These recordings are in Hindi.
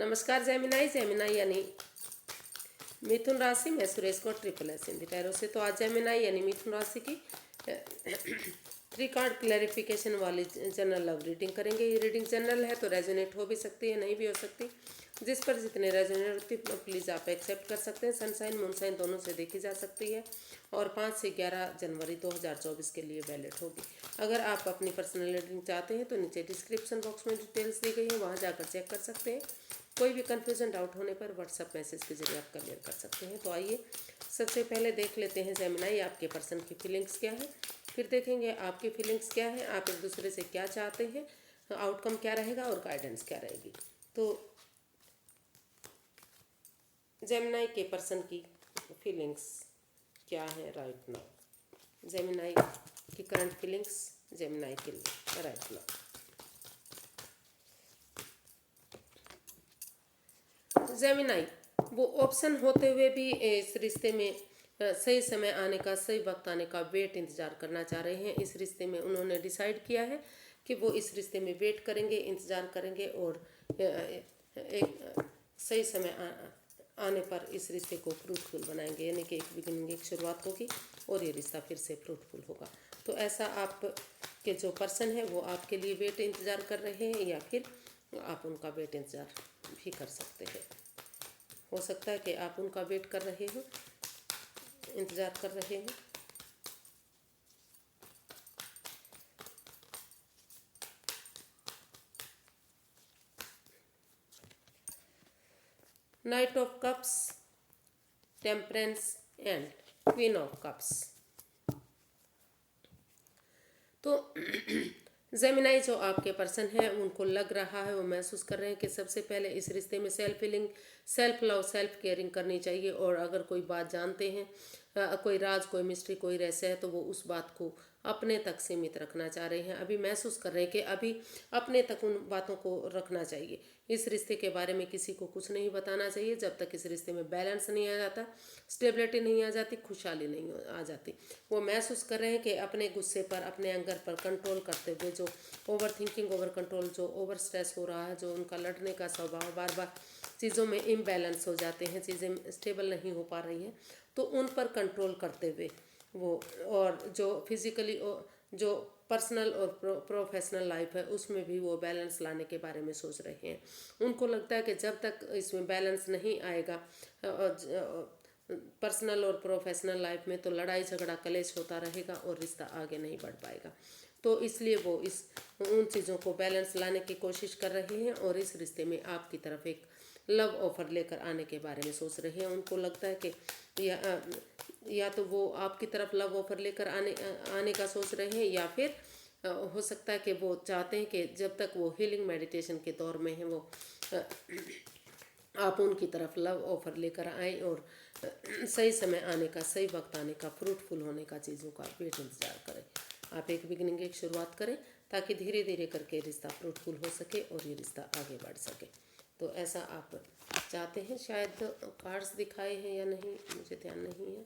नमस्कार जेमिनाई। जेमिनाई यानी मिथुन राशि में सुरेश को ट्रिपल एस हिंदी टैरो से। तो आज जेमिनाई यानी मिथुन राशि की 3 कार्ड क्लैरिफिकेशन वाली जनरल लव रीडिंग करेंगे। ये रीडिंग जनरल है तो रेजोनेट हो भी सकती है, नहीं भी हो सकती। जिस पर जितने रेजोनेट होती है प्लीज़ आप एक्सेप्ट कर सकते हैं। सनसाइन मूनसाइन दोनों से देखी जा सकती है और 5 से 11 जनवरी 2024 के लिए वैलिड होगी। अगर आप अपनी पर्सनल रीडिंग चाहते हैं तो नीचे डिस्क्रिप्शन बॉक्स में डिटेल्स दी गई है, वहाँ जाकर चेक कर सकते हैं। कोई भी कन्फ्यूजन डाउट होने पर व्हाट्सएप मैसेज के जरिए आप क्लियर कर सकते हैं। तो आइए सबसे पहले देख लेते हैं जेमिनाई आपके पर्सन की फीलिंग्स क्या है, फिर देखेंगे आपकी फीलिंग्स क्या है, आप एक दूसरे से क्या चाहते हैं, आउटकम क्या रहेगा और गाइडेंस क्या रहेगी। तो जेमिनाई के पर्सन की फीलिंग्स क्या है राइट नाउ। जेमिनाई की करंट फीलिंग्स जेमिनाई के लिए राइट नाउ। जेमिनाई वो ऑप्शन होते हुए भी इस रिश्ते में सही समय आने का, सही वक्त आने का वेट इंतज़ार करना चाह रहे हैं। इस रिश्ते में उन्होंने डिसाइड किया है कि वो इस रिश्ते में वेट करेंगे, इंतज़ार करेंगे और एक सही समय आने पर इस रिश्ते को फ्रूटफुल बनाएंगे। यानी कि एक बिगिनिंग, एक शुरुआत होगी और ये रिश्ता फिर से फ्रूटफुल होगा। तो ऐसा आप के जो पर्सन है वो आपके लिए वेट इंतज़ार कर रहे हैं या फिर आप उनका वेट इंतज़ार भी कर सकते हैं। हो सकता है कि आप उनका वेट कर रहे हो, इंतज़ार कर रहे हो। Night of cups, temperance and queen of cups. तो जेमिनाई जो आपके पर्सन है उनको लग रहा है, वो महसूस कर रहे हैं कि सबसे पहले इस रिश्ते में self feeling, self love, self caring करनी चाहिए। और अगर कोई बात जानते हैं, कोई राज, कोई मिस्ट्री, कोई रहस्य है तो वो उस बात को अपने तक सीमित रखना चाह रहे हैं। अभी महसूस कर रहे हैं कि अभी अपने तक उन बातों को रखना चाहिए। इस रिश्ते के बारे में किसी को कुछ नहीं बताना चाहिए जब तक इस रिश्ते में बैलेंस नहीं आ जाता, स्टेबिलिटी नहीं आ जाती, खुशहाली नहीं आ जाती। वो महसूस कर रहे हैं कि अपने गुस्से पर, अपने एंगर पर कंट्रोल करते हुए जो ओवर थिंकिंग, ओवर कंट्रोल, जो ओवर स्ट्रेस हो रहा है, जो उनका लड़ने का स्वभाव, बार बार चीज़ों में इम्बैलेंस हो जाते हैं, चीज़ें स्टेबल नहीं हो पा रही हैं, तो उन पर कंट्रोल करते हुए वो, और जो फिजिकली जो पर्सनल और प्रोफेशनल लाइफ है उसमें भी वो बैलेंस लाने के बारे में सोच रहे हैं। उनको लगता है कि जब तक इसमें बैलेंस नहीं आएगा पर्सनल और प्रोफेशनल लाइफ में, तो लड़ाई झगड़ा कलेश होता रहेगा और रिश्ता आगे नहीं बढ़ पाएगा। तो इसलिए वो उन चीज़ों को बैलेंस लाने की कोशिश कर रहे हैं और इस रिश्ते में आपकी तरफ एक लव ऑफर लेकर आने के बारे में सोच रहे हैं। उनको लगता है कि या तो वो आपकी तरफ लव ऑफर लेकर आने का सोच रहे हैं, या फिर हो सकता है कि वो चाहते हैं कि जब तक वो हीलिंग मेडिटेशन के दौर में हैं वो आप उनकी तरफ लव ऑफर लेकर आएँ और सही समय आने का, सही वक्त आने का, फ्रूटफुल होने का, चीज़ों का वेट इंतज़ार करें। आप एक बिगिनिंग, एक शुरुआत करें ताकि धीरे धीरे करके रिश्ता फ्रूटफुल हो सके और ये रिश्ता आगे बढ़ सके। तो ऐसा आप चाहते हैं। शायद कार्ड्स दिखाए हैं या नहीं मुझे ध्यान नहीं है,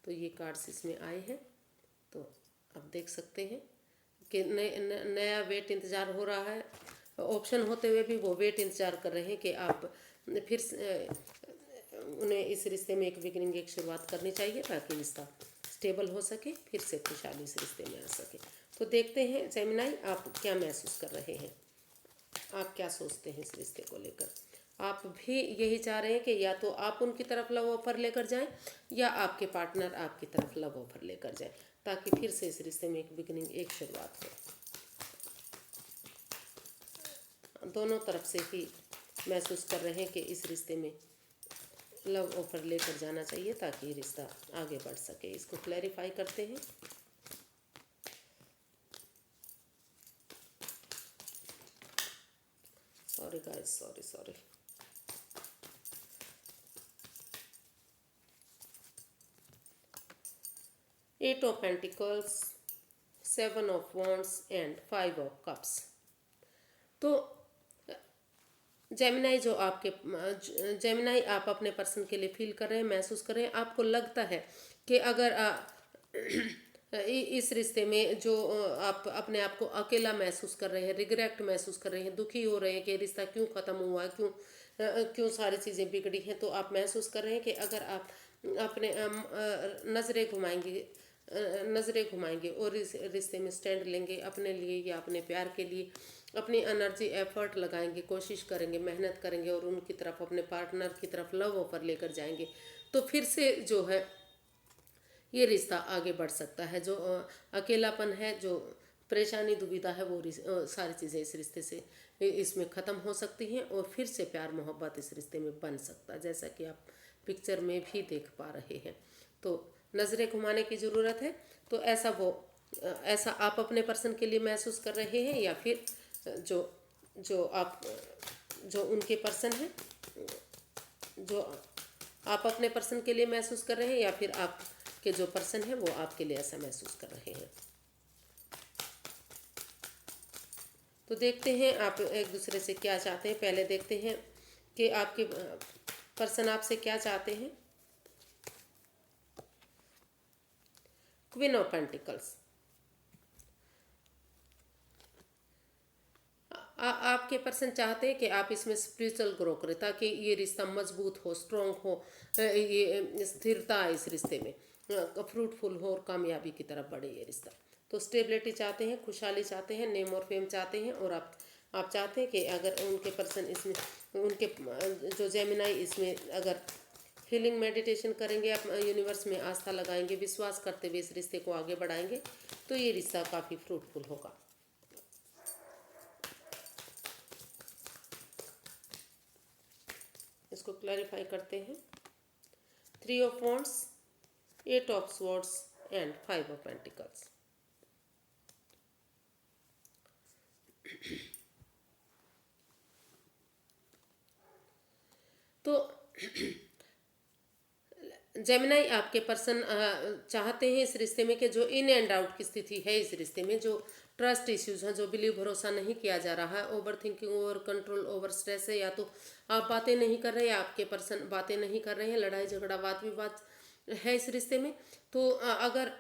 तो ये कार्ड्स इसमें आए हैं। तो आप देख सकते हैं कि नया वेट इंतज़ार हो रहा है। ऑप्शन होते हुए भी वो वेट इंतज़ार कर रहे हैं कि आप फिर उन्हें इस रिश्ते में एक बिगिनिंग, एक शुरुआत करनी चाहिए ताकि रिश्ता स्टेबल हो सके, फिर से खुशहाली इस रिश्ते में आ सके। तो देखते हैं जेमिनाई आप क्या महसूस कर रहे हैं, आप क्या सोचते हैं इस रिश्ते को लेकर। आप भी यही चाह रहे हैं कि या तो आप उनकी तरफ लव ऑफर लेकर जाएं या आपके पार्टनर आपकी तरफ लव ऑफर लेकर जाएं, ताकि फिर से इस रिश्ते में एक बिगिनिंग, एक शुरुआत हो। दोनों तरफ से ही महसूस कर रहे हैं कि इस रिश्ते में लव ऑफर लेकर जाना चाहिए ताकि ये रिश्ता आगे बढ़ सके। इसको क्लैरिफाई करते हैं। Sorry guys, sorry. Eight of pentacles, 7 of wands and 5 of cups. तो जेमिनाई जो आपके जेमिनाई आप अपने पर्सन के लिए फील कर रहे हैं, महसूस कर रहे हैं। आपको लगता है कि अगर इस रिश्ते में जो आप अपने आप को अकेला महसूस कर रहे हैं, रिग्रेट महसूस कर रहे हैं, दुखी हो रहे हैं कि रिश्ता क्यों ख़त्म हुआ, क्यों सारी चीज़ें बिगड़ी हैं, तो आप महसूस कर रहे हैं कि अगर आप अपने नज़रें घुमाएंगे और इस रिश्ते में स्टैंड लेंगे अपने लिए या अपने प्यार के लिए, अपनी एनर्जी एफर्ट लगाएंगे, कोशिश करेंगे, मेहनत करेंगे और उनकी तरफ, अपने पार्टनर की तरफ लव ऑफर लेकर जाएंगे, तो फिर से जो है ये रिश्ता आगे बढ़ सकता है। जो अकेलापन है, जो परेशानी दुविधा है, वो सारी चीज़ें इस रिश्ते से इसमें ख़त्म हो सकती हैं और फिर से प्यार मोहब्बत इस रिश्ते में बन सकता है, जैसा कि आप पिक्चर में भी देख पा रहे हैं। तो नज़रें घुमाने की ज़रूरत है। तो ऐसा आप अपने पर्सन के लिए महसूस कर रहे हैं या फिर जो जो आप जो उनके पर्सन हैं, जो आप अपने पर्सन के लिए महसूस कर रहे हैं या फिर आपके जो पर्सन है वो आपके लिए ऐसा महसूस कर रहे हैं। तो देखते हैं आप एक दूसरे से क्या चाहते हैं। पहले देखते हैं कि आपके पर्सन आपसे क्या चाहते हैं। क्वीन ऑफ पेंटिकल्स, आपके पर्सन चाहते हैं कि आप इसमें स्पिरिचुअल ग्रो करें ताकि ये रिश्ता मजबूत हो, स्ट्रॉन्ग हो, ये स्थिरता है इस रिश्ते में, फ्रूटफुल हो और कामयाबी की तरफ बढ़े ये रिश्ता। तो स्टेबिलिटी चाहते हैं, खुशहाली चाहते हैं, नेम और फेम चाहते हैं। और आप चाहते हैं कि अगर उनके पर्सन इसमें, उनके जो जेमिनाई इसमें अगर हीलिंग मेडिटेशन करेंगे, आप यूनिवर्स में आस्था लगाएंगे, विश्वास करते हुए इस रिश्ते को आगे बढ़ाएंगे, तो ये रिश्ता काफ़ी फ्रूटफुल होगा। इसको क्लैरिफाई करते हैं। 3 of wands, 8 of swords and 5 of pentacles. तो जेमिनाई आपके पर्सन चाहते हैं इस रिश्ते में कि जो इन एंड आउट की स्थिति है इस रिश्ते में, जो ट्रस्ट इश्यूज हैं, जो बिलीव भरोसा नहीं किया जा रहा है, over thinking, over control, over stress है, या तो आप बातें नहीं कर रहे हैं, आपके पर्सन बातें नहीं कर रहे हैं, लड़ाई झगड़ा वाद विवाद है इस रिश्ते में। तो अगर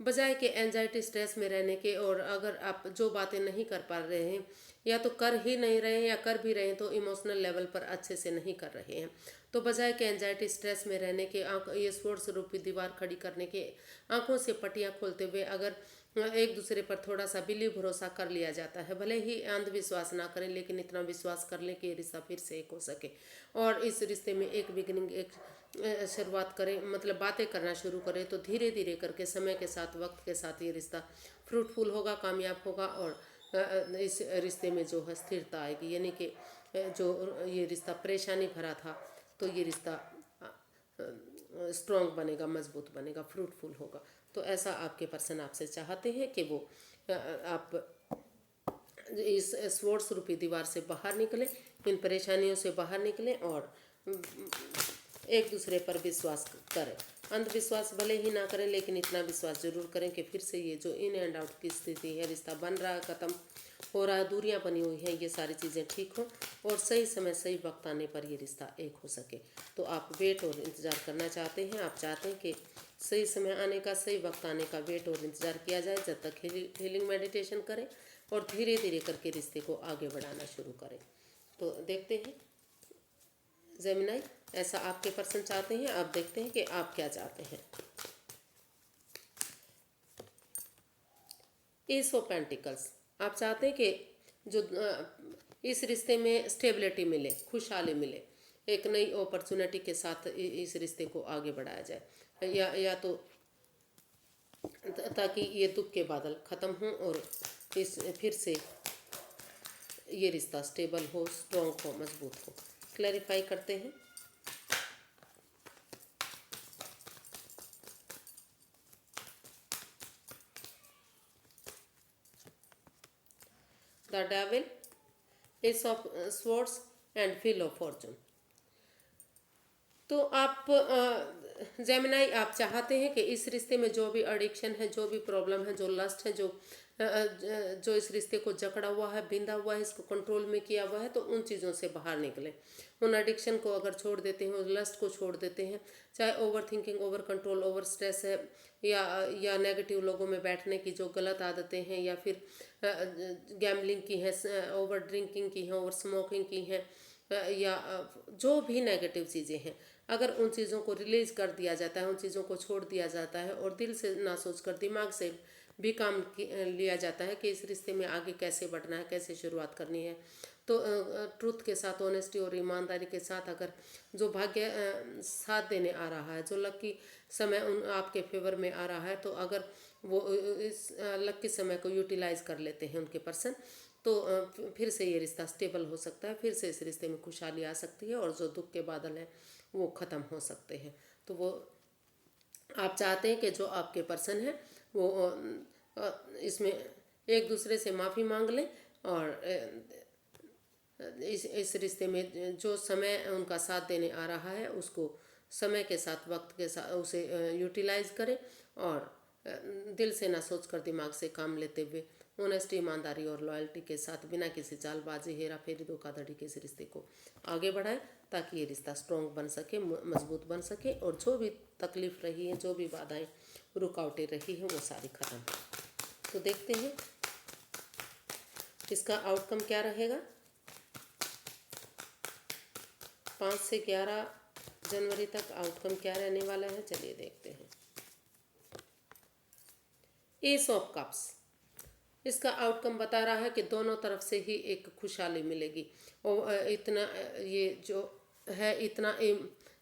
बजाय के एंजाइटी स्ट्रेस में रहने के, और अगर आप जो बातें नहीं कर पा रहे हैं या तो कर ही नहीं रहे हैं या कर भी रहे हैं तो इमोशनल लेवल पर अच्छे से नहीं कर रहे हैं, तो बजाय के एंजाइटी स्ट्रेस में रहने के, ये स्पोर्ट्स रूपी दीवार खड़ी करने के, आंखों से पट्टियां खोलते हुए अगर एक दूसरे पर थोड़ा सा बिलीव भरोसा कर लिया जाता है, भले ही अंधविश्वास ना करें लेकिन इतना विश्वास कर लें कि ये रिश्ता फिर से एक हो सके और इस रिश्ते में एक बिगिनिंग, एक शुरुआत करें, मतलब बातें करना शुरू करें, तो धीरे धीरे करके समय के साथ, वक्त के साथ ये रिश्ता फ्रूटफुल होगा, कामयाब होगा और इस रिश्ते में जो है स्थिरता आएगी। यानी कि जो ये रिश्ता परेशानी भरा था तो ये रिश्ता स्ट्रॉन्ग बनेगा, मजबूत बनेगा, फ्रूटफुल होगा। तो ऐसा आपके पर्सन आपसे चाहते हैं कि वो आप इस स्वॉर्ड्स रूपी दीवार से बाहर निकलें, इन परेशानियों से बाहर निकलें और एक दूसरे पर विश्वास करें। अंधविश्वास भले ही ना करें लेकिन इतना विश्वास जरूर करें कि फिर से ये जो इन एंड आउट की स्थिति है, रिश्ता बन रहा है, ख़त्म हो रहा है, दूरियां बनी हुई हैं, ये सारी चीज़ें ठीक हों और सही समय सही वक्त आने पर ये रिश्ता एक हो सके। तो आप वेट और इंतज़ार करना चाहते हैं। आप चाहते हैं कि सही समय आने का, सही वक्त आने का वेट और इंतज़ार किया जाए, जब तक हीलिंग मेडिटेशन करें और धीरे धीरे करके रिश्ते को आगे बढ़ाना शुरू करें। तो देखते हैं जेमिनाई, ऐसा आपके पर्सन चाहते हैं। आप देखते हैं कि आप क्या चाहते हैं। एस ऑफ पेंटिकल्स, आप चाहते हैं कि जो इस रिश्ते में स्टेबिलिटी मिले, खुशहाली मिले, एक नई अपॉर्चुनिटी के साथ इस रिश्ते को आगे बढ़ाया जाए, या तो ताकि ये दुख के बादल ख़त्म हों और इस फिर से ये रिश्ता स्टेबल हो, स्ट्रॉन्ग हो, मजबूत हो। क्लैरिफाई करते हैं। The devil, S of swords and wheel of Fortune. तो आप जेमिनाई, आप चाहते हैं कि इस रिश्ते में जो भी एडिक्शन है, जो भी प्रॉब्लम है, जो लस्ट है, जो जो इस रिश्ते को जकड़ा हुआ है, बिंधा हुआ है, इसको कंट्रोल में किया हुआ है, तो उन चीज़ों से बाहर निकलें। उन एडिक्शन को अगर छोड़ देते हैं, उस लस्ट को छोड़ देते हैं, चाहे over thinking, over control, over stress है, या नेगेटिव लोगों में बैठने की जो गलत आदतें हैं, या फिर गैम्बलिंग की हैं, ओवर ड्रिंकिंग की हैं, ओवर स्मोकिंग की हैं, या जो भी नेगेटिव चीज़ें हैं, अगर उन चीज़ों को रिलीज कर दिया जाता है, उन चीज़ों को छोड़ दिया जाता है, और दिल से ना सोच कर दिमाग से भी काम लिया जाता है कि इस रिश्ते में आगे कैसे बढ़ना है, कैसे शुरुआत करनी है, तो ट्रुथ के साथ, ऑनेस्टी और ईमानदारी के साथ अगर जो भाग्य साथ देने आ रहा है, जो लकी समय उन आपके फेवर में आ रहा है, तो अगर वो इस लकी समय को यूटिलाइज कर लेते हैं उनके पर्सन, तो फिर से ये रिश्ता स्टेबल हो सकता है, फिर से इस रिश्ते में खुशहाली आ सकती है, और जो दुख के बादल हैं वो ख़त्म हो सकते हैं। तो वो आप चाहते हैं कि जो आपके पर्सन है वो इसमें एक दूसरे से माफ़ी मांग लें, और इस रिश्ते में जो समय उनका साथ देने आ रहा है उसको समय के साथ, वक्त के साथ उसे यूटिलाइज करें, और दिल से ना सोचकर दिमाग से काम लेते हुए ऑनेस्टी, ईमानदारी और लॉयल्टी के साथ, बिना किसी चालबाजी, हेरा फेरी, धोखाधड़ी के इस रिश्ते को आगे बढ़ाएं, ताकि ये रिश्ता स्ट्रॉन्ग बन सके, मजबूत बन सके, और जो भी तकलीफ रही है, जो भी बाधाएं, रुकावटें रही हैं, वो सारी खत्म हो। तो देखते हैं इसका आउटकम क्या रहेगा। 5 से 11 जनवरी तक आउटकम क्या रहने वाला है, चलिए देखते हैं। एस ऑफ कप्स, इसका आउटकम बता रहा है कि दोनों तरफ से ही एक खुशहाली मिलेगी, और इतना ये जो है, इतना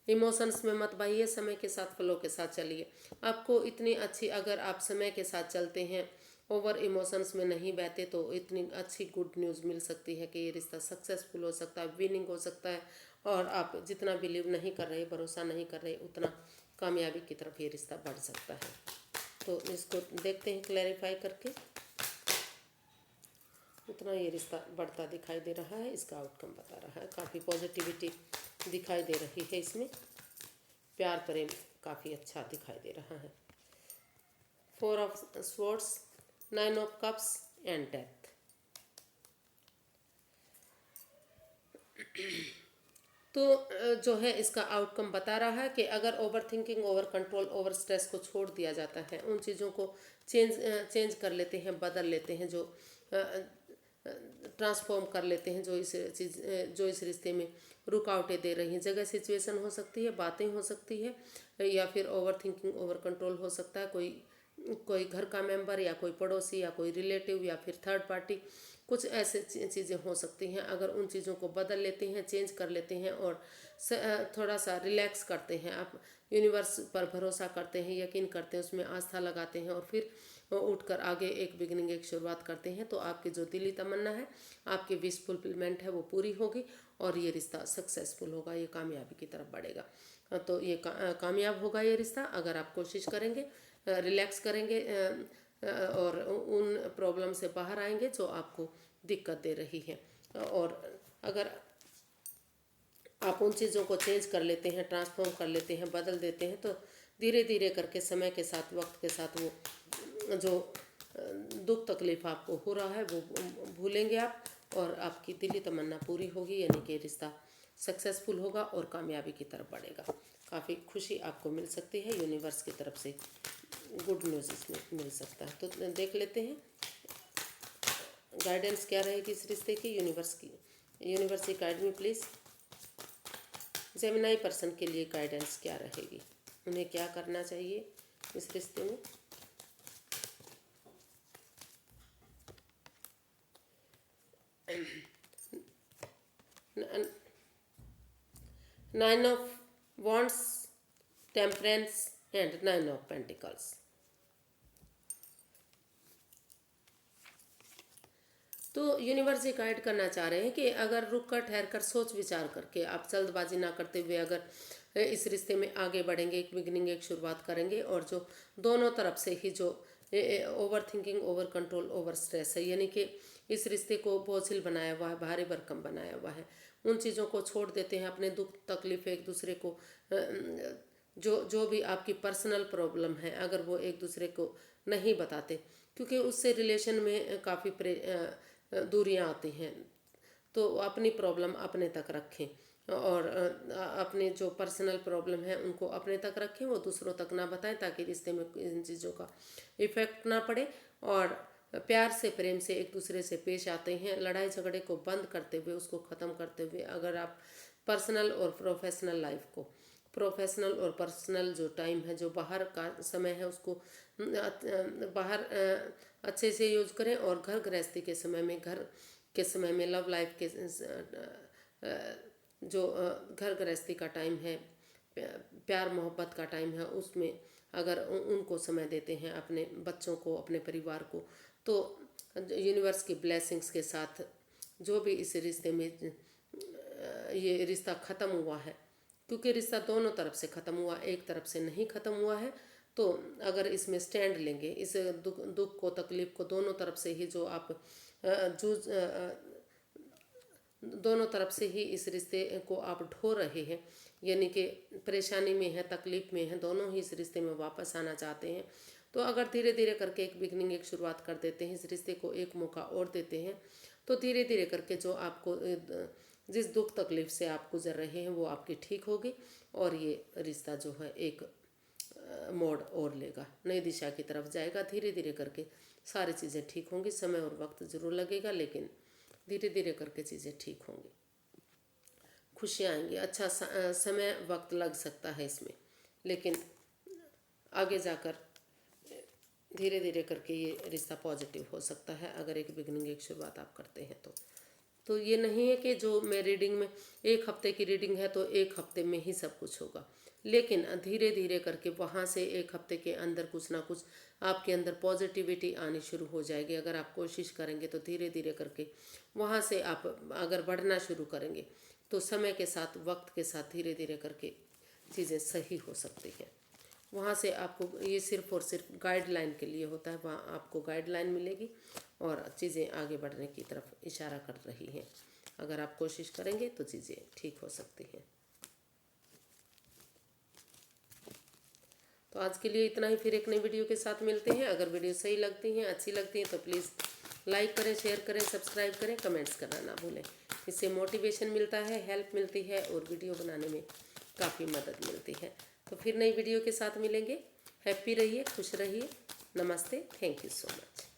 इमोशंस में मत बहिए, समय के साथ, फ्लो के साथ चलिए। आपको इतनी अच्छी, अगर आप समय के साथ चलते हैं, ओवर इमोशंस में नहीं बहते, तो इतनी अच्छी गुड न्यूज़ मिल सकती है कि ये रिश्ता सक्सेसफुल हो सकता है, विनिंग हो सकता है, और आप जितना बिलीव नहीं कर रहे, भरोसा नहीं कर रहे, उतना कामयाबी की तरफ ये रिश्ता बढ़ सकता है। तो इसको देखते हैं क्लैरिफाई करके। उतना ये रिश्ता बढ़ता दिखाई दे रहा है, इसका आउटकम बता रहा है। काफ़ी पॉजिटिविटी दिखाई दे रही है इसमें, प्यार प्रेम काफ़ी अच्छा दिखाई दे रहा है। 4 of swords, 9 of cups and death. तो जो है इसका आउटकम बता रहा है कि अगर over thinking, over control, over stress को छोड़ दिया जाता है, उन चीज़ों को चेंज कर लेते हैं, बदल लेते हैं, जो ट्रांसफॉर्म कर लेते हैं, जो इस रिश्ते में रुकावटें दे रही हैं, जगह सिचुएशन हो सकती है, बातें हो सकती है, या फिर ओवर थिंकिंग, ओवर कंट्रोल हो सकता है, कोई घर का मेंबर, या कोई पड़ोसी, या कोई रिलेटिव, या फिर थर्ड पार्टी, कुछ ऐसे चीज़ें हो सकती हैं। अगर उन चीज़ों को बदल लेते हैं, चेंज कर लेते हैं, और थोड़ा सा रिलैक्स करते हैं, आप यूनिवर्स पर भरोसा करते हैं, यकीन करते हैं, उसमें आस्था लगाते हैं, और फिर उठकर आगे एक बिगनिंग, एक शुरुआत करते हैं, तो आपकी जो दिली तमन्ना है, आपकी विश फुलफिलमेंट है, वो पूरी होगी, और ये रिश्ता सक्सेसफुल होगा, ये कामयाबी की तरफ बढ़ेगा। तो ये कामयाब होगा ये रिश्ता, अगर आप कोशिश करेंगे, रिलैक्स करेंगे, और उन प्रॉब्लम से बाहर आएंगे जो आपको दिक्कत दे रही है। और अगर आप उन चीज़ों को चेंज कर लेते हैं, ट्रांसफॉर्म कर लेते हैं, बदल देते हैं, तो धीरे धीरे करके, समय के साथ, वक्त के साथ, वो जो दुख तकलीफ आपको हो रहा है वो भूलेंगे आप, और आपकी दिली तमन्ना पूरी होगी, यानी कि रिश्ता सक्सेसफुल होगा और कामयाबी की तरफ बढ़ेगा। काफ़ी खुशी आपको मिल सकती है, यूनिवर्स की तरफ से गुड न्यूज़ इसमें मिल सकता है। तो देख लेते हैं गाइडेंस क्या रहेगी इस रिश्ते की, यूनिवर्स की guide me please. Gemini person के लिए गाइडेंस क्या रहेगी, उन्हें क्या करना चाहिए इस रिश्ते में। Nine of wands, temperance and 9 of pentacles. तो यूनिवर्स ये गाइड करना चाह रहे हैं कि अगर रुक कर, ठहर कर, सोच विचार करके, आप जल्दबाजी ना करते हुए अगर इस रिश्ते में आगे बढ़ेंगे, एक बिगनिंग, एक शुरुआत करेंगे, और जो दोनों तरफ से ही जो over thinking, over control, over stress है, यानी कि इस रिश्ते को बोझिल बनाया हुआ है, भारी भरकम बनाया हुआ है, उन चीज़ों को छोड़ देते हैं, अपने दुख तकलीफ एक दूसरे को, जो भी आपकी पर्सनल प्रॉब्लम है, अगर वो एक दूसरे को नहीं बताते, क्योंकि उससे रिलेशन में काफ़ी दूरियां आती हैं। तो अपनी प्रॉब्लम अपने तक रखें और अपने जो पर्सनल प्रॉब्लम है उनको अपने तक रखें, वो दूसरों तक ना बताएं, ताकि रिश्ते में इन चीज़ों का इफ़ेक्ट ना पड़े। और प्यार से प्रेम से एक दूसरे से पेश आते हैं, लड़ाई झगड़े को बंद करते हुए, उसको ख़त्म करते हुए। अगर आप पर्सनल और प्रोफेशनल लाइफ को, प्रोफेशनल और पर्सनल जो टाइम है, जो बाहर का समय है, उसको बाहर अच्छे से यूज करें, और घर गृहस्थी के समय में, घर के समय में, लव लाइफ के जो घर गृहस्थी का टाइम है, प्यार मोहब्बत का टाइम है, उसमें अगर उनको समय देते हैं, अपने बच्चों को, अपने परिवार को, तो यूनिवर्स की ब्लेसिंग्स के साथ जो भी इस रिश्ते में ये रिश्ता ख़त्म हुआ है, क्योंकि रिश्ता दोनों तरफ से ख़त्म हुआ, एक तरफ से नहीं ख़त्म हुआ है। तो अगर इसमें स्टैंड लेंगे, इस दुख को, तकलीफ़ को दोनों तरफ से ही जो आप जूझ दोनों तरफ से ही इस रिश्ते को आप ढो रहे हैं, यानी कि परेशानी में है, तकलीफ़ में है, दोनों ही इस रिश्ते में वापस आना चाहते हैं। तो अगर धीरे धीरे करके एक बिगनिंग, एक शुरुआत कर देते हैं, इस रिश्ते को एक मौका और देते हैं, तो धीरे धीरे करके जो आपको जिस दुख तकलीफ़ से आप गुजर रहे हैं वो आपकी ठीक होगी, और ये रिश्ता जो है एक मोड़ और लेगा, नई दिशा की तरफ जाएगा। धीरे धीरे करके सारी चीज़ें ठीक होंगी, समय और वक्त ज़रूर लगेगा, लेकिन धीरे धीरे करके चीज़ें ठीक होंगी, खुशियाँ आएंगी। अच्छा समय वक्त लग सकता है इसमें, लेकिन आगे जाकर धीरे धीरे करके ये रिश्ता पॉजिटिव हो सकता है, अगर एक बिगनिंग, एक शुरुआत आप करते हैं तो ये नहीं है कि जो मैं रीडिंग में, एक हफ्ते की रीडिंग है तो एक हफ्ते में ही सब कुछ होगा, लेकिन धीरे धीरे करके वहाँ से एक हफ्ते के अंदर कुछ ना कुछ आपके अंदर पॉजिटिविटी आनी शुरू हो जाएगी। अगर आप कोशिश करेंगे तो धीरे धीरे करके वहाँ से आप अगर बढ़ना शुरू करेंगे, तो समय के साथ, वक्त के साथ धीरे धीरे करके चीज़ें सही हो सकती हैं। वहाँ से आपको, ये सिर्फ और सिर्फ गाइडलाइन के लिए होता है, वहाँ आपको गाइडलाइन मिलेगी और चीज़ें आगे बढ़ने की तरफ इशारा कर रही हैं। अगर आप कोशिश करेंगे तो चीज़ें ठीक हो सकती हैं। तो आज के लिए इतना ही, फिर एक नई वीडियो के साथ मिलते हैं। अगर वीडियो सही लगती हैं, अच्छी लगती हैं, तो प्लीज़ लाइक करें, शेयर करें, सब्सक्राइब करें, कमेंट्स करना ना भूलें। इससे मोटिवेशन मिलता है, हेल्प मिलती है, और वीडियो बनाने में काफ़ी मदद मिलती है। तो फिर नई वीडियो के साथ मिलेंगे। हैप्पी रहिए, खुश रहिए। नमस्ते, थैंक यू सो मच।